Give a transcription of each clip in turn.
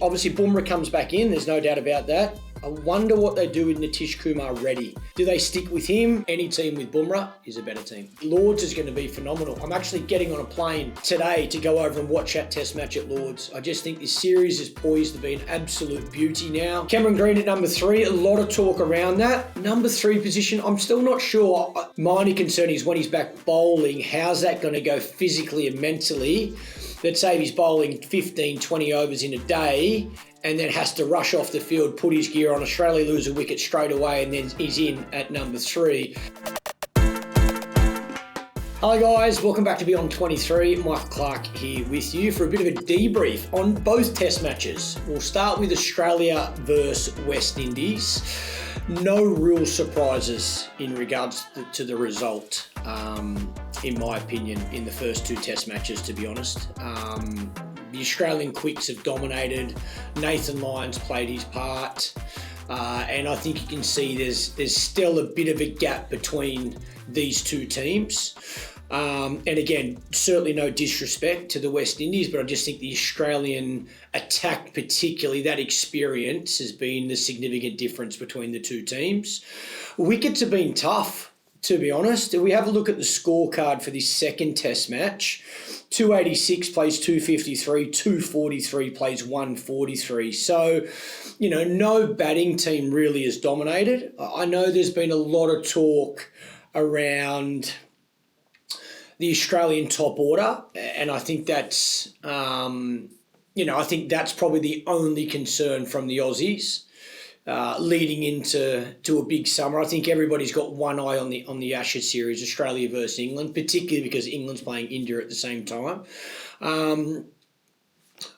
Obviously, Bumrah comes back in, there's no doubt about that. I wonder what they do with Nitish Kumar Reddy. Do they stick with him? Any team with Bumrah is a better team. Lords is going to be phenomenal. I'm actually getting on a plane today to go over and watch that test match at Lords. I just think this series is poised to be an absolute beauty now. Cameron Green at number 3, a lot of talk around that. Number 3 position, I'm still not sure. My only concern is when he's back bowling, how's that going to go physically and mentally? Let's say he's bowling 15, 20 overs in a day and then has to rush off the field, put his gear on, Australia lose a wicket straight away, and then he's in at number 3. Hello guys, welcome back to Beyond 23. Michael Clarke here with you for a bit of a debrief on both test matches. We'll start with Australia versus West Indies. No real surprises in regards to the result, in my opinion, in the first 2 test matches, to be honest. The Australian quicks have dominated. Nathan Lyon's played his part. And I think you can see there's still a bit of a gap between these 2 teams. And again, certainly no disrespect to the West Indies, but I just think the Australian attack, particularly that experience, has been the significant difference between the 2 teams. Wickets have been tough, to be honest. If we have a look at the scorecard for this second test match, 286 plays 253, 243 plays 143. So, no batting team really has dominated. I know there's been a lot of talk around the Australian top order, and I think that's, I think that's probably the only concern from the Aussies leading into a big summer. I think everybody's got one eye on the Ashes series, Australia versus England, particularly because England's playing India at the same time.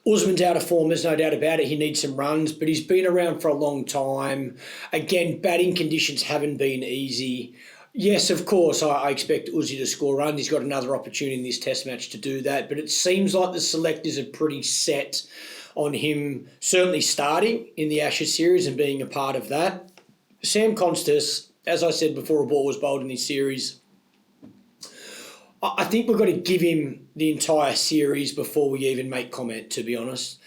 Usman's out of form, there's no doubt about it. He needs some runs, but he's been around for a long time. Again, batting conditions haven't been easy. Yes, of course, I expect Uzi to score runs. He's got another opportunity in this test match to do that, but it seems like the selectors are pretty set on him certainly starting in the Ashes series and being a part of that. Sam Constas, as I said before a ball was bowled in this series, I think we've got to give him the entire series before we even make comment, to be honest.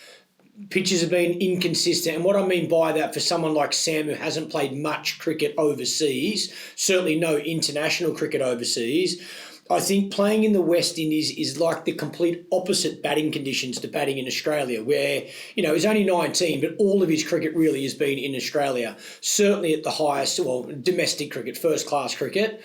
Pitches have been inconsistent, and what I mean by that, for someone like Sam who hasn't played much cricket overseas, certainly no international cricket overseas, I think playing in the West Indies is like the complete opposite batting conditions to batting in Australia, where, he's only 19, but all of his cricket really has been in Australia, certainly at the highest, domestic cricket, first-class cricket.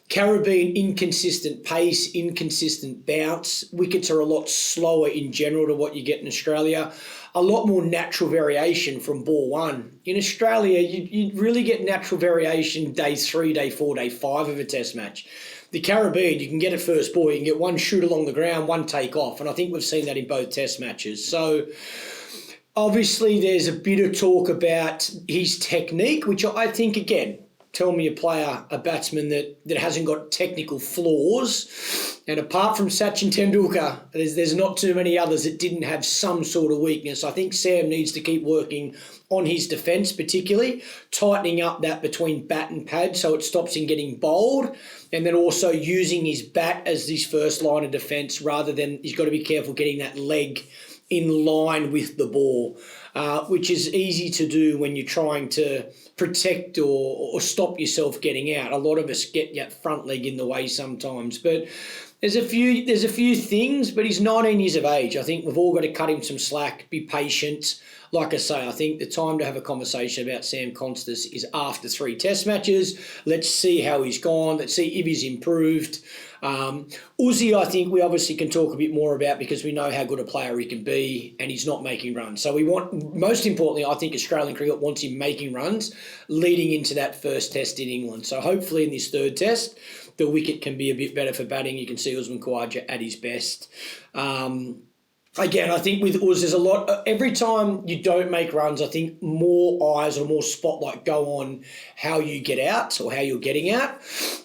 Caribbean, inconsistent pace, inconsistent bounce. Wickets are a lot slower in general to what you get in Australia. A lot more natural variation from ball 1. In Australia, you really get natural variation day 3, day 4, day 5 of a test match. The Caribbean, you can get it first ball, you can get one shoot along the ground, one take off, and I think we've seen that in both test matches. So obviously there's a bit of talk about his technique, which I think, again, tell me a batsman that hasn't got technical flaws. And apart from Sachin Tendulkar, there's not too many others that didn't have some sort of weakness. I think Sam needs to keep working on his defence, particularly, tightening up that between bat and pad so it stops him getting bowled, and then also using his bat as his first line of defence rather than, he's got to be careful getting that leg in line with the ball, which is easy to do when you're trying to protect or stop yourself getting out. A lot of us get that front leg in the way sometimes, but there's a few things, but he's 19 years of age. I think we've all got to cut him some slack, be patient. Like I say, I think the time to have a conversation about Sam Constas is after 3 test matches. Let's see how he's gone. Let's see if he's improved. Uzi, I think we obviously can talk a bit more about because we know how good a player he can be and he's not making runs. So we want, most importantly, I think Australian cricket wants him making runs leading into that first test in England. So hopefully in this 3rd test, the wicket can be a bit better for batting. You can see Usman Khawaja at his best. Again, I think with Uz, there's a lot. Every time you don't make runs, I think more eyes or more spotlight go on how you get out or how you're getting out.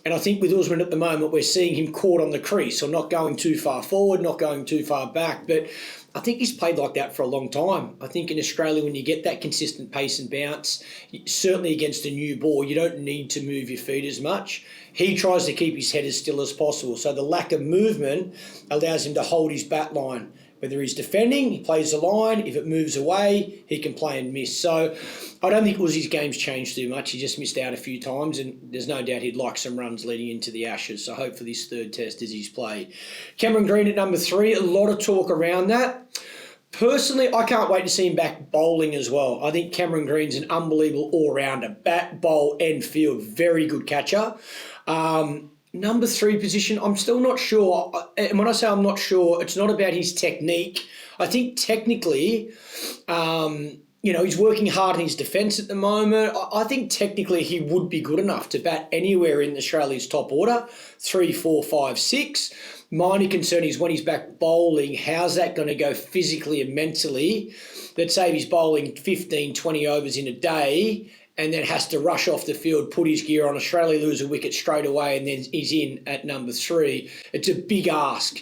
And I think with Usman at the moment, we're seeing him caught on the crease or not going too far forward, not going too far back. But I think he's played like that for a long time. I think in Australia, when you get that consistent pace and bounce, certainly against a new ball, you don't need to move your feet as much. He tries to keep his head as still as possible. So the lack of movement allows him to hold his bat line Whether he's defending, he plays the line. If it moves away, he can play and miss. So I don't think Uzi's game's changed too much. He just missed out a few times, and there's no doubt he'd like some runs leading into the Ashes. So hope for this third test is his play. Cameron Green at number 3, a lot of talk around that. Personally, I can't wait to see him back bowling as well. I think Cameron Green's an unbelievable all-rounder. Bat, bowl and field. Very good catcher. Number 3 position, I'm still not sure. And when I say I'm not sure, it's not about his technique. I think technically, he's working hard in his defence at the moment. I think technically he would be good enough to bat anywhere in Australia's top order, 3, 4, 5, 6. My only concern is when he's back bowling, how's that going to go physically and mentally? Let's say he's bowling 15, 20 overs in a day and then has to rush off the field, put his gear on. Australia lose a wicket straight away and then he's in at number 3. It's a big ask,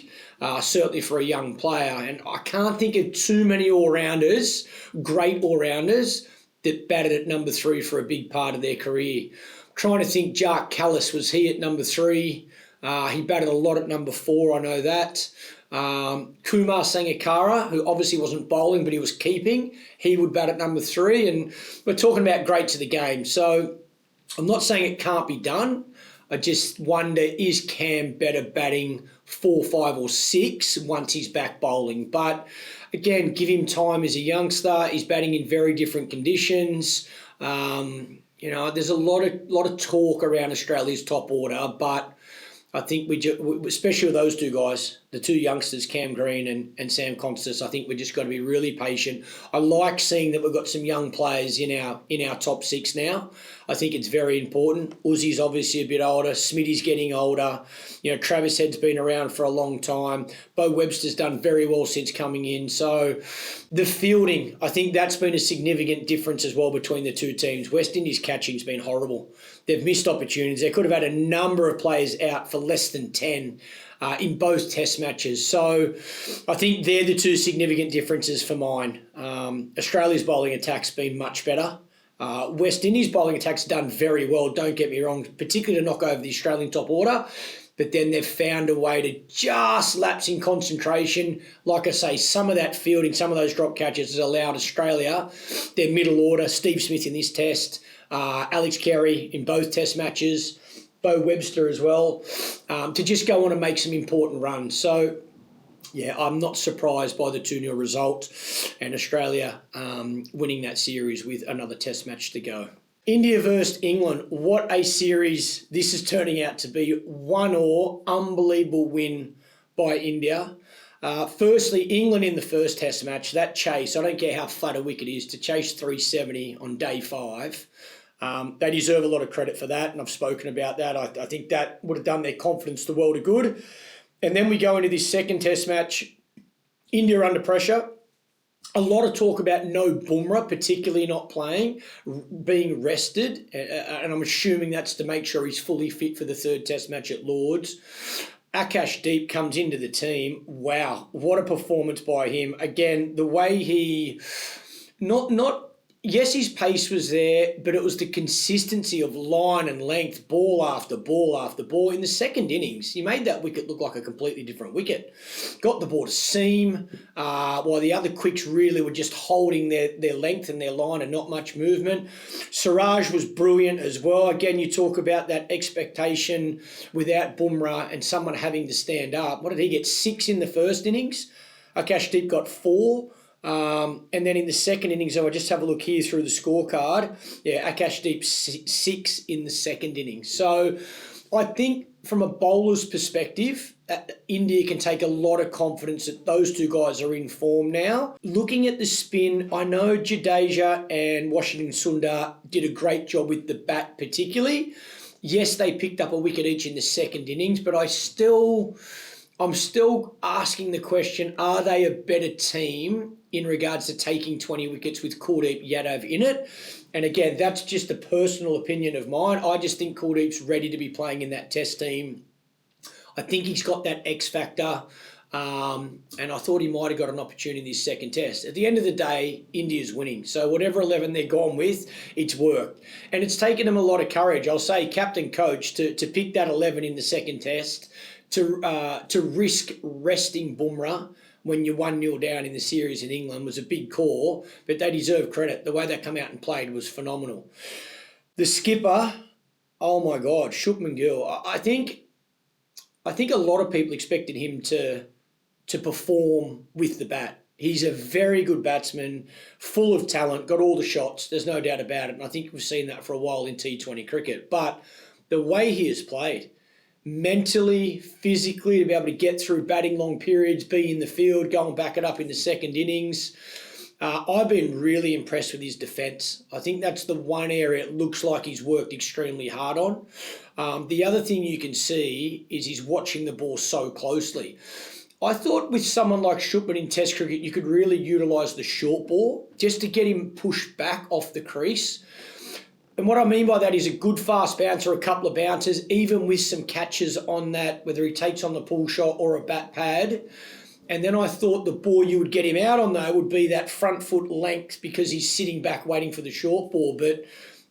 certainly for a young player. And I can't think of too many all-rounders, great all-rounders, that batted at number 3 for a big part of their career. I'm trying to think, Jark Callis, was he at number 3? He batted a lot at number 4, I know that. Kumar Sangakkara, who obviously wasn't bowling, but he was keeping, he would bat at number 3. And we're talking about greats of the game. So I'm not saying it can't be done. I just wonder, is Cam better batting 4, 5 or 6 once he's back bowling? But again, give him time as a youngster. He's batting in very different conditions. There's a lot of talk around Australia's top order, but I think especially with those two guys, the two youngsters, Cam Green and Sam Constas, I think we just got to be really patient. I like seeing that we've got some young players in our top 6 now. I think it's very important. Uzi's obviously a bit older. Smitty's getting older. Travis Head's been around for a long time. Bo Webster's done very well since coming in. So the fielding, I think that's been a significant difference as well between the two teams. West Indies catching's been horrible. They've missed opportunities. They could have had a number of players out for less than 10 in both test matches. So I think they're the two significant differences for mine. Australia's bowling attack's been much better. West Indies bowling attack's done very well, don't get me wrong, particularly to knock over the Australian top order. But then they've found a way to just lapse in concentration. Like I say, some of that fielding, some of those drop catches has allowed Australia, their middle order, Steve Smith in this test, Alex Carey in both test matches, Bo Webster as well, to just go on and make some important runs. So, yeah, I'm not surprised by the 2-0 result and Australia winning that series with another test match to go. India versus England. What a series this is turning out to be. 1-1, unbelievable win by India. Firstly, England in the first test match, that chase, I don't care how flat a wicket is, to chase 370 on day 5. They deserve a lot of credit for that, and I've spoken about that. I think that would have done their confidence the world of good. And then we go into this second test match, India under pressure. A lot of talk about no Bumrah, particularly not playing, being rested, and I'm assuming that's to make sure he's fully fit for the third test match at Lord's. Akash Deep comes into the team. Wow, what a performance by him. Again, the way he... Yes, his pace was there, but it was the consistency of line and length, ball after ball after ball. In the second innings, he made that wicket look like a completely different wicket. Got the ball to seam, while the other quicks really were just holding their length and their line and not much movement. Siraj was brilliant as well. Again, you talk about that expectation without Bumrah and someone having to stand up. What did he get? 6 in the first innings? Akash Deep got 4. And then in the second innings, I just have a look here through the scorecard. Yeah, Akash Deep 6 in the second innings. So I think from a bowler's perspective, India can take a lot of confidence that those two guys are in form now. Looking at the spin, I know Jadeja and Washington Sundar did a great job with the bat particularly. Yes, they picked up a wicket each in the second innings, but I'm still asking the question, are they a better team in regards to taking 20 wickets with Kuldeep Yadav in it? And again, that's just a personal opinion of mine. I just think Kuldeep's ready to be playing in that test team. I think he's got that X factor. And I thought he might have got an opportunity in this second test. At the end of the day, India's winning. So whatever 11 they're gone with, it's worked. And it's taken them a lot of courage. I'll say captain coach to pick that 11 in the second test, to risk resting Bumrah when you're 1-0 down in the series in England was a big call, but they deserve credit. The way they come out and played was phenomenal. The skipper, oh my God, Shupman Gill. I think a lot of people expected him to perform with the bat. He's a very good batsman, full of talent, got all the shots. There's no doubt about it. And I think we've seen that for a while in T20 cricket. But the way he has played, mentally, physically, to be able to get through batting long periods, be in the field, go and back it up in the second innings. I've been really impressed with his defence. I think that's the one area it looks like he's worked extremely hard on. The other thing you can see is he's watching the ball so closely. I thought with someone like Shupman in Test cricket, you could really utilise the short ball just to get him pushed back off the crease. And what I mean by that is a good fast bouncer, a couple of bounces, even with some catches on that, whether he takes on the pull shot or a bat pad. And then I thought the ball you would get him out on, though, would be that front foot length because he's sitting back waiting for the short ball. But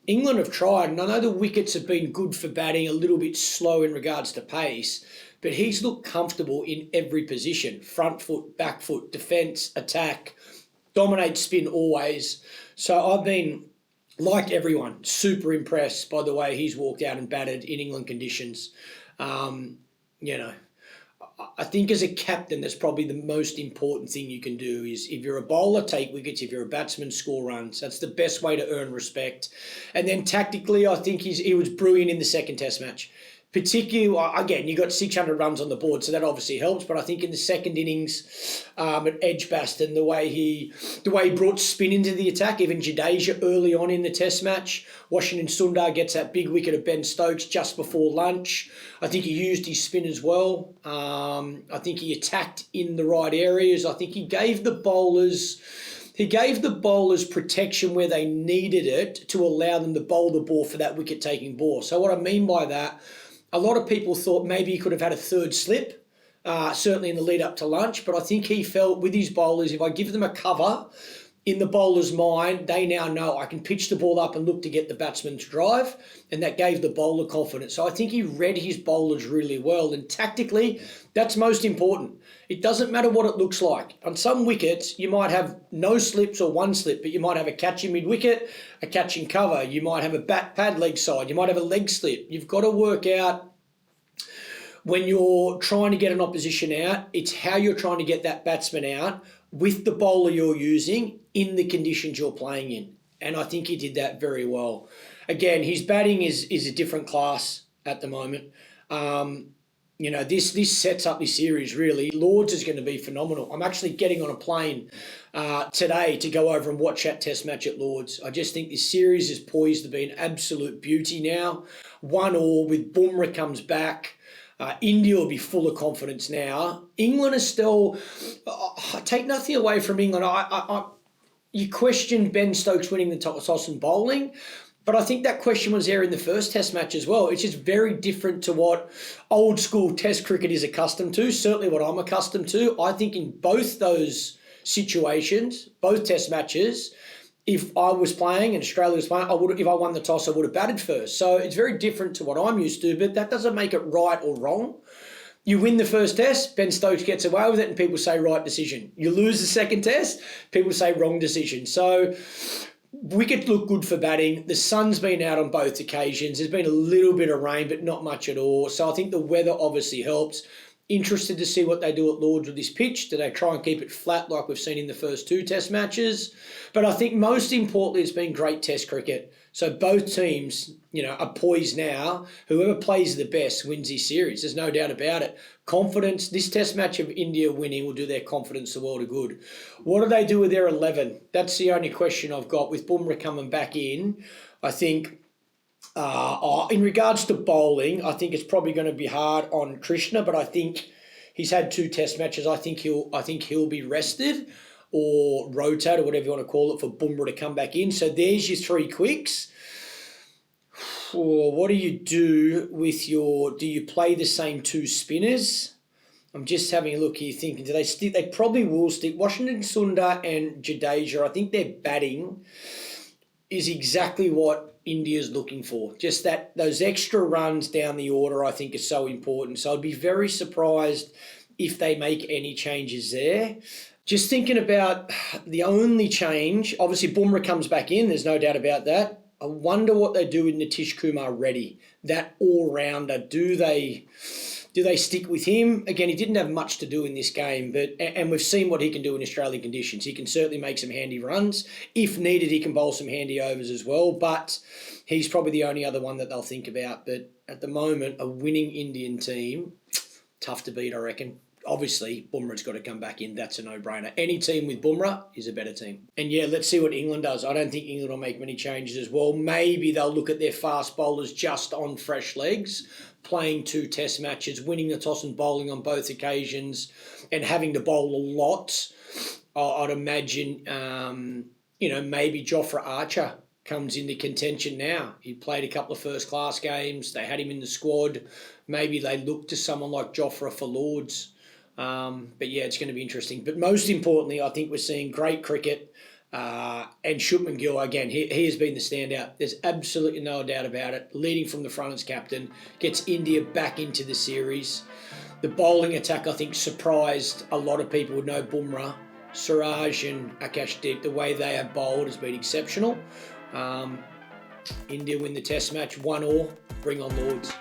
England have tried, and I know the wickets have been good for batting, a little bit slow in regards to pace, but he's looked comfortable in every position. Front foot, back foot, defence, attack, dominate spin always. So I've been, like everyone, super impressed by the way he's walked out and batted in England conditions. I think as a captain, that's probably the most important thing you can do is if you're a bowler, take wickets. If you're a batsman, score runs. That's the best way to earn respect. And then tactically, I think he was brilliant in the second Test match. Particularly, again, you got 600 runs on the board, so that obviously helps. But I think in the second innings at Edgbaston, the way he brought spin into the attack, even Jadeja early on in the Test match, Washington Sundar gets that big wicket of Ben Stokes just before lunch. I think he used his spin as well. I think he attacked in the right areas. I think he gave the bowlers protection where they needed it to allow them to bowl the ball for that wicket-taking ball. So what I mean by that, a lot of people thought maybe he could have had a third slip, certainly in the lead up to lunch, but I think he felt with his bowlers, if I give them a cover, in the bowler's mind, they now know I can pitch the ball up and look to get the batsman to drive, and that gave the bowler confidence. So I think he read his bowlers really well, and tactically, that's most important. It doesn't matter what it looks like. On some wickets, you might have no slips or one slip, but you might have a catch in mid-wicket, a catch in cover. You might have a bat pad leg side. You might have a leg slip. You've got to work out when you're trying to get an opposition out, it's how you're trying to get that batsman out with the bowler you're using in the conditions you're playing in. And I think he did that very well. Again, his batting is a different class at the moment. This sets up this series, really. Lords is going to be phenomenal. I'm actually getting on a plane today to go over and watch that Test match at Lords. I just think this series is poised to be an absolute beauty now. 1-1 with Bumrah comes back. India will be full of confidence now. England is still... take nothing away from England. You question Ben Stokes winning the toss and bowling, but I think that question was there in the first Test match as well. It's just very different to what old school Test cricket is accustomed to, certainly what I'm accustomed to. I think in both those situations, both Test matches, if I was playing and Australia was playing, if I won the toss, I would have batted first. So it's very different to what I'm used to, but that doesn't make it right or wrong. You win the first Test, Ben Stokes gets away with it, and people say right decision. You lose the second Test, people say wrong decision. So wicket looked good for batting. The sun's been out on both occasions. There's been a little bit of rain, but not much at all. So I think the weather obviously helps. Interested to see what they do at Lords with this pitch. Do they try and keep it flat like we've seen in the first two Test matches? But I think most importantly, it's been great Test cricket. So both teams, are poised now. Whoever plays the best wins this series. There's no doubt about it. Confidence. This Test match of India winning will do their confidence the world of good. What do they do with their 11? That's the only question I've got. With Bumrah coming back in, I think... in regards to bowling, I think it's probably going to be hard on Krishna, but I think he's had 2 Test matches. I think he'll be rested or rotate or whatever you want to call it for Bumrah to come back in. So there's your 3 quicks. What do you do with do you play the same 2 spinners? I'm just having a look here thinking, do they stick? They probably will stick. Washington Sundar and Jadeja, I think their batting is exactly what India's looking for. Just those extra runs down the order, I think, is so important. So I'd be very surprised if they make any changes there. Just thinking about the only change, obviously Bumrah comes back in, there's no doubt about that. I wonder what they do with Nitish Kumar Reddy, that all-rounder. Do they stick with him? Again, he didn't have much to do in this game, and we've seen what he can do in Australian conditions. He can certainly make some handy runs. If needed, he can bowl some handy overs as well, but he's probably the only other one that they'll think about. But at the moment, a winning Indian team, tough to beat, I reckon. Obviously, Bumrah's got to come back in. That's a no-brainer. Any team with Bumrah is a better team. And yeah, let's see what England does. I don't think England will make many changes as well. Maybe they'll look at their fast bowlers just on fresh legs, playing 2 test matches, winning the toss and bowling on both occasions, and having to bowl a lot. I'd imagine, maybe Jofra Archer comes into contention now. He played a couple of first-class games. They had him in the squad. Maybe they look to someone like Jofra for Lords. But yeah, it's going to be interesting. But most importantly, I think we're seeing great cricket. And Shubman Gill, again, he has been the standout. There's absolutely no doubt about it. Leading from the front as captain, gets India back into the series. The bowling attack, I think, surprised a lot of people with no Bumrah. Siraj and Akashdeep, the way they have bowled has been exceptional. India win the test match, 1-1, bring on Lords.